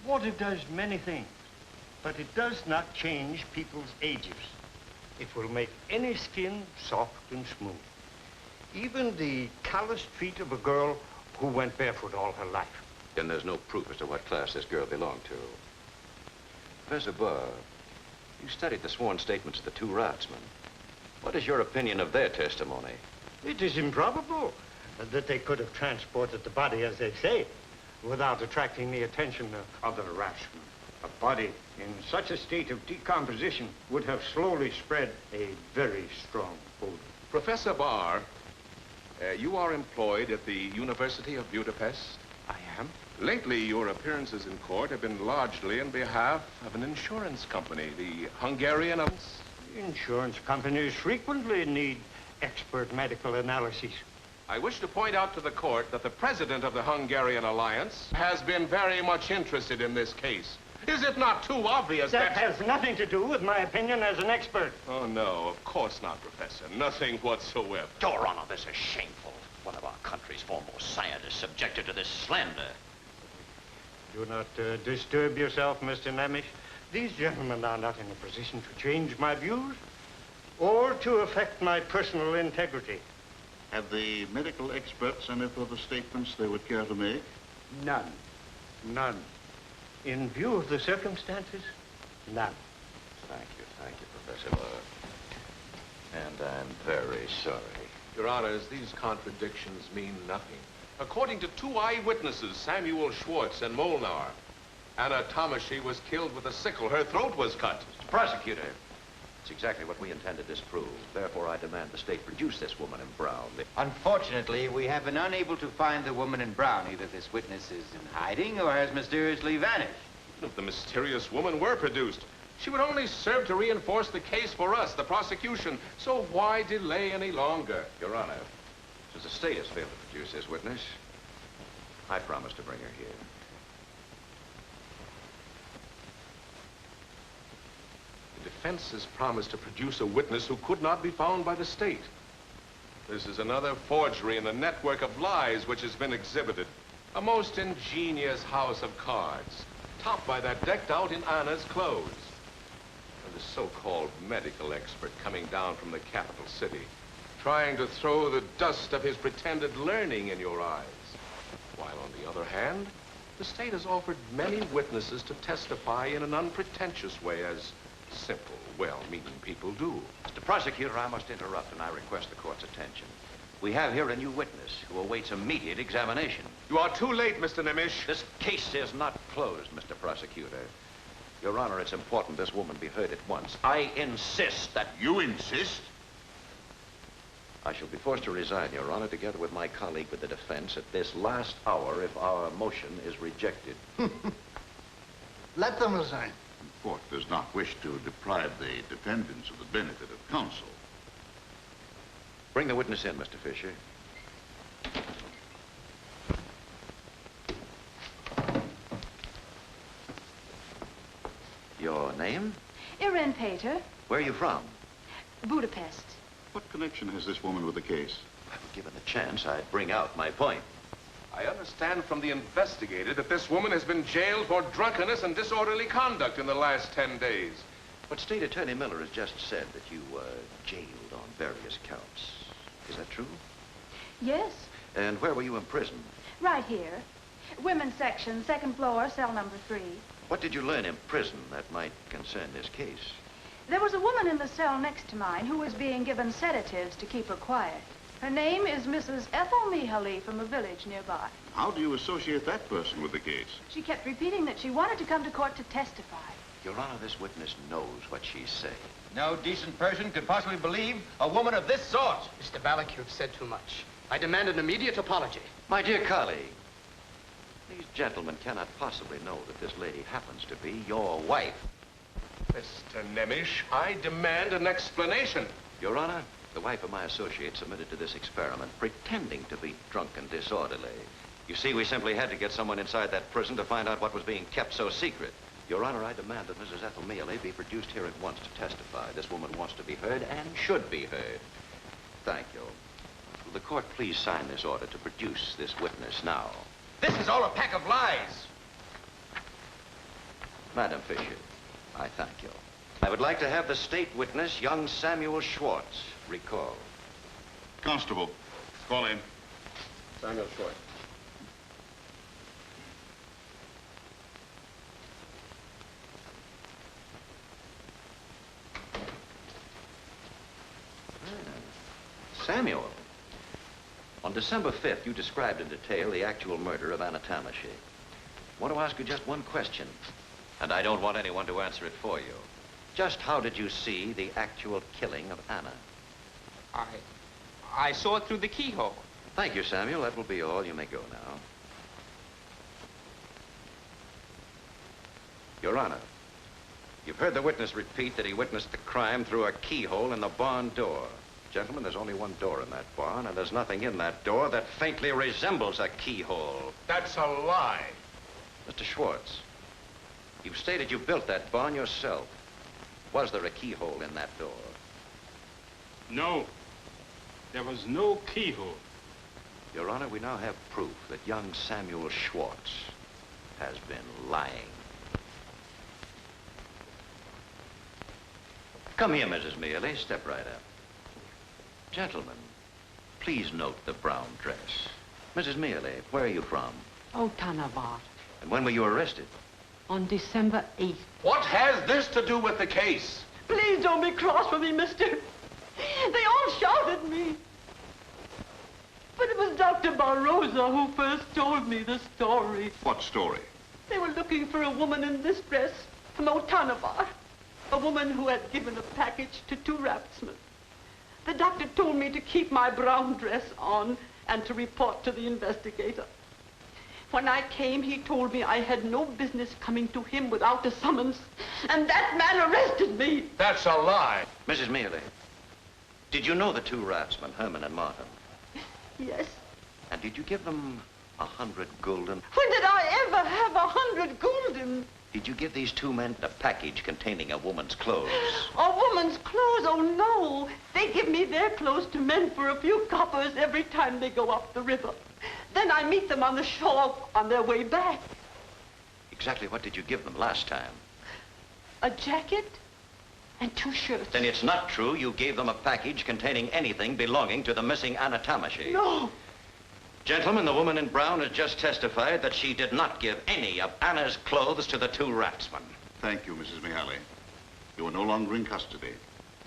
Water does many things, but it does not change people's ages. It will make any skin soft and smooth. Even the calloused feet of a girl who went barefoot all her life. Then there's no proof as to what class this girl belonged to. Professor Burr, you studied the sworn statements of the 2 raftsmen. What is your opinion of their testimony? It is improbable that they could have transported the body, as they say, without attracting the attention of other raftsmen. A body in such a state of decomposition would have slowly spread a very strong odor. Professor Barr, you are employed at the University of Budapest? I am. Lately, your appearances in court have been largely on behalf of an insurance company, the Hungarian... Insurance companies frequently need expert medical analyses. I wish to point out to the court that the president of the Hungarian Alliance has been very much interested in this case. Is it not too obvious that has nothing to do with my opinion as an expert. Oh, no, of course not, Professor. Nothing whatsoever. Your Honor, this is shameful. One of our country's foremost scientists subjected to this slander. Do not disturb yourself, Mr. Nemish. These gentlemen are not in a position to change my views or to affect my personal integrity. Have the medical experts any further statements they would care to make? None. None. In view of the circumstances, none. Thank you, Professor Burr. And I'm very sorry. Your Honors, these contradictions mean nothing. According to 2 eyewitnesses, Samuel Schwartz and Molnar, Anna Tomashi was killed with a sickle. Her throat was cut. Mr. Prosecutor, it's exactly what we intend to disprove. Therefore, I demand the state produce this woman in brown. Unfortunately, we have been unable to find the woman in brown. Either this witness is in hiding or has mysteriously vanished. If the mysterious woman were produced, she would only serve to reinforce the case for us, the prosecution. So why delay any longer? Your Honor, since the state has failed to produce this witness, I promise to bring her here. The defense has promised to produce a witness who could not be found by the state. This is another forgery in the network of lies which has been exhibited. A most ingenious house of cards, topped by that decked out in Anna's clothes. And the so-called medical expert coming down from the capital city, trying to throw the dust of his pretended learning in your eyes. While on the other hand, the state has offered many witnesses to testify in an unpretentious way, as simple, well-meaning people do. Mr. Prosecutor, I must interrupt, and I request the court's attention. We have here a new witness who awaits immediate examination. You are too late, Mr. Nemish. This case is not closed, Mr. Prosecutor. Your Honor, it's important this woman be heard at once. I insist that... You insist? I shall be forced to resign, Your Honor, together with my colleague with the defense at this last hour if our motion is rejected. Let them resign. The court does not wish to deprive the defendants of the benefit of counsel. Bring the witness in, Mr. Fisher. Your name? Irene Pater, Where are you from? Budapest. What connection has this woman with the case? Well, given the chance, I'd bring out my point. I understand from the investigator that this woman has been jailed for drunkenness and disorderly conduct in the last 10 days. But State Attorney Miller has just said that you were jailed on various counts. Is that true? Yes, And where were you imprisoned? right here. Women's section, second floor, cell number 3. What did you learn in prison that might concern this case? There was a woman in the cell next to mine who was being given sedatives to keep her quiet. Her name is Mrs. Ethel Mihaly from a village nearby. How do you associate that person with the case? She kept repeating that she wanted to come to court to testify. Your Honor, this witness knows what she's saying. No decent person could possibly believe a woman of this sort. Mr. Ballack, you've said too much. I demand an immediate apology. My dear colleague, these gentlemen cannot possibly know that this lady happens to be your wife. Mr. Nemish, I demand an explanation. Your Honor, the wife of my associate submitted to this experiment, pretending to be drunk and disorderly. You see, we simply had to get someone inside that prison to find out what was being kept so secret. Your Honor, I demand that Mrs. Ethel Mihaly be produced here at once to testify. This woman wants to be heard and should be heard. Thank you. Will the court please sign this order to produce this witness now? This is all a pack of lies. Madam Fisher, I thank you. I would like to have the state witness, young Samuel Schwartz, recalled. Constable, call in. Samuel Schwartz. Samuel, on December 5th, you described in detail the actual murder of Anna Tamashi. I want to ask you just one question, and I don't want anyone to answer it for you. Just how did you see the actual killing of Anna? I saw it through the keyhole. Thank you, Samuel. That will be all. You may go now. Your Honor, you've heard the witness repeat that he witnessed the crime through a keyhole in the barn door. Gentlemen, there's only one door in that barn, and there's nothing in that door that faintly resembles a keyhole. That's a lie. Mr. Schwartz, you've stated you built that barn yourself. Was there a keyhole in that door? No. There was no keyhole. Your Honor, we now have proof that young Samuel Schwartz has been lying. Come here, Mrs. Mihaly. Step right up. Gentlemen, please note the brown dress. Mrs. Mihaly, where are you from? Oh, Tanavar. And when were you arrested? On December 8th. What has this to do with the case? Please don't be cross with me, mister. They all shouted at me. But it was Dr. Barroza who first told me the story. What story? They were looking for a woman in this dress from Otanavar. A woman who had given a package to 2 raftsmen. The doctor told me to keep my brown dress on and to report to the investigator. When I came, he told me I had no business coming to him without a summons, and that man arrested me. That's a lie. Mrs. Mihaly, did you know the 2 raftsmen, Herman and Martin? Yes. And did you give them 100 gulden? When did I ever have 100 gulden? Did you give these 2 men a package containing a woman's clothes? A woman's clothes? Oh, no. They give me their clothes to mend for a few coppers every time they go up the river. Then I meet them on the shore on their way back. Exactly what did you give them last time? A jacket and 2 shirts. Then it's not true you gave them a package containing anything belonging to the missing Anna Tamashi. No. Gentlemen, the woman in brown has just testified that she did not give any of Anna's clothes to the 2 raftsmen. Thank you, Mrs. Mihaly. You are no longer in custody.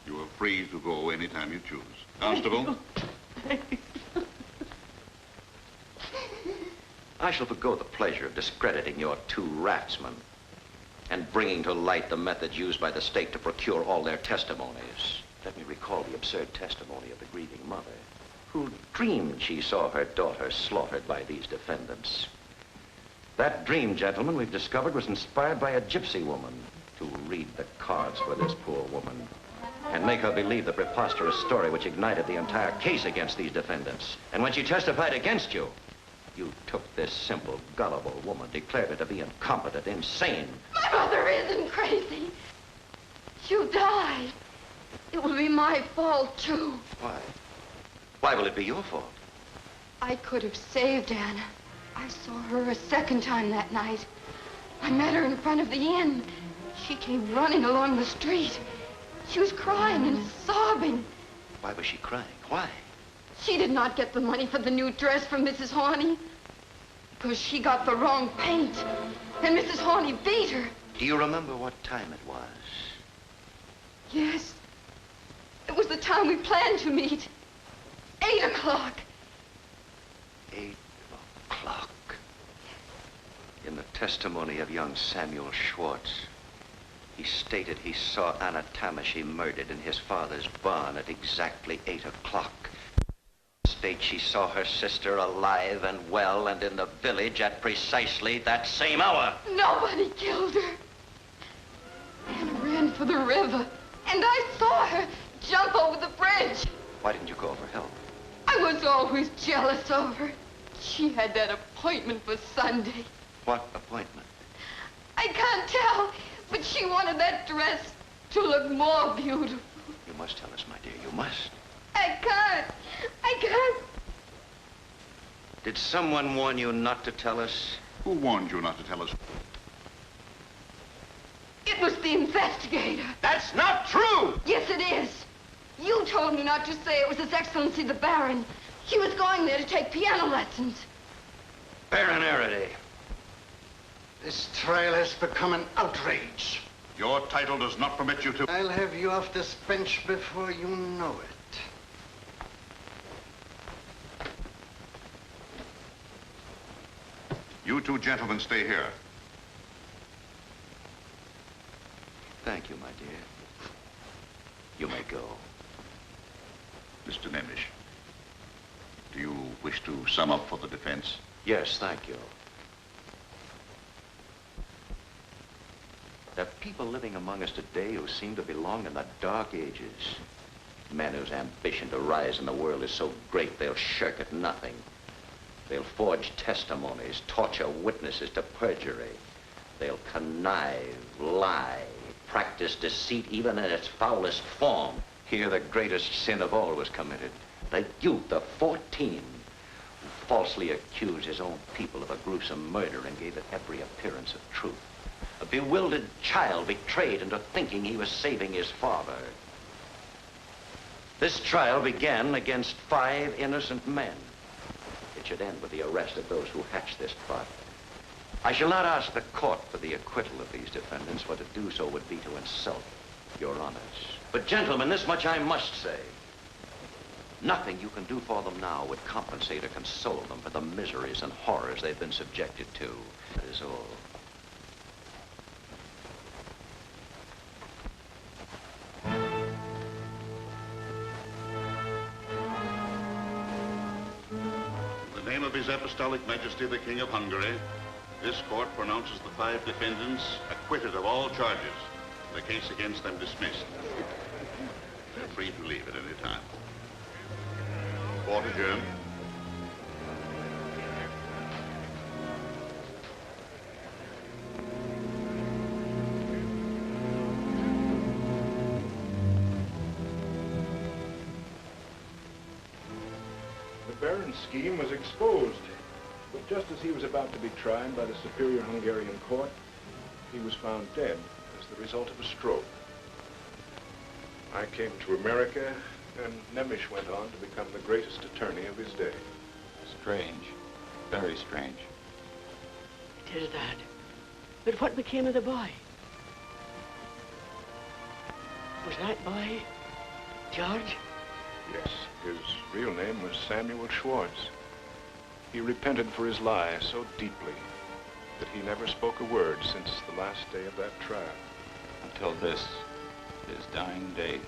You are free to go anytime you choose. Constable? I shall forgo the pleasure of discrediting your 2 raftsmen and bringing to light the methods used by the state to procure all their testimonies. Let me recall the absurd testimony of the grieving mother, who dreamed she saw her daughter slaughtered by these defendants. That dream, gentlemen, we've discovered was inspired by a gypsy woman to read the cards for this poor woman and make her believe the preposterous story which ignited the entire case against these defendants. And when she testified against you, you took this simple, gullible woman, declared her to be incompetent, insane. My mother isn't crazy. She'll die. It will be my fault, too. Why? Why will it be your fault? I could have saved Anna. I saw her a second time that night. I met her in front of the inn. She came running along the street. She was crying and sobbing. Why was she crying? Why? She did not get the money for the new dress from Mrs. Horney because she got the wrong paint, and Mrs. Horney beat her. Do you remember what time it was? Yes. It was the time we planned to meet. 8 o'clock. 8 o'clock. In the testimony of young Samuel Schwartz, he stated he saw Anna Tamashi murdered in his father's barn at exactly 8 o'clock. States she saw her sister alive and well and in the village at precisely that same hour. Nobody killed her. Anna ran for the river, and I saw her jump over the bridge. Why didn't you call for help? I was always jealous of her. She had that appointment for Sunday. What appointment? I can't tell, but she wanted that dress to look more beautiful. You must tell us, my dear. You must. I can't. I can't. Did someone warn you not to tell us? Who warned you not to tell us? It was the investigator. That's not true! Yes, it is. You told me not to say it was His Excellency the Baron. He was going there to take piano lessons. Baron Araday. This trial has become an outrage. Your title does not permit you to... I'll have you off this bench before you know it. You 2 gentlemen stay here. Thank you, my dear. You may go. Mr. Nemish, do you wish to sum up for the defense? Yes, thank you. There are people living among us today who seem to belong in the Dark Ages. Men whose ambition to rise in the world is so great they'll shirk at nothing. They'll forge testimonies, torture witnesses to perjury. They'll connive, lie, practice deceit even in its foulest form. Here the greatest sin of all was committed. The youth of 14 who falsely accused his own people of a gruesome murder and gave it every appearance of truth. A bewildered child betrayed into thinking he was saving his father. This trial began against 5 innocent men. It should end with the arrest of those who hatched this plot. I shall not ask the court for the acquittal of these defendants, for to do so would be to insult your honors. But gentlemen, this much I must say. Nothing you can do for them now would compensate or console them for the miseries and horrors they've been subjected to. That is all. In the name of His Apostolic Majesty, the King of Hungary, this court pronounces the 5 defendants acquitted of all charges. The case against them dismissed. They're free to leave at any time. Court adjourned. The Baron's scheme was exposed, but just as he was about to be tried by the superior Hungarian court, he was found dead as the result of a stroke. I came to America, and Nemish went on to become the greatest attorney of his day. Strange. Very strange. It is that. But what became of the boy? Was that boy George? Yes, his real name was Samuel Schwartz. He repented for his lie so deeply that he never spoke a word since the last day of that trial. Until this, his dying day.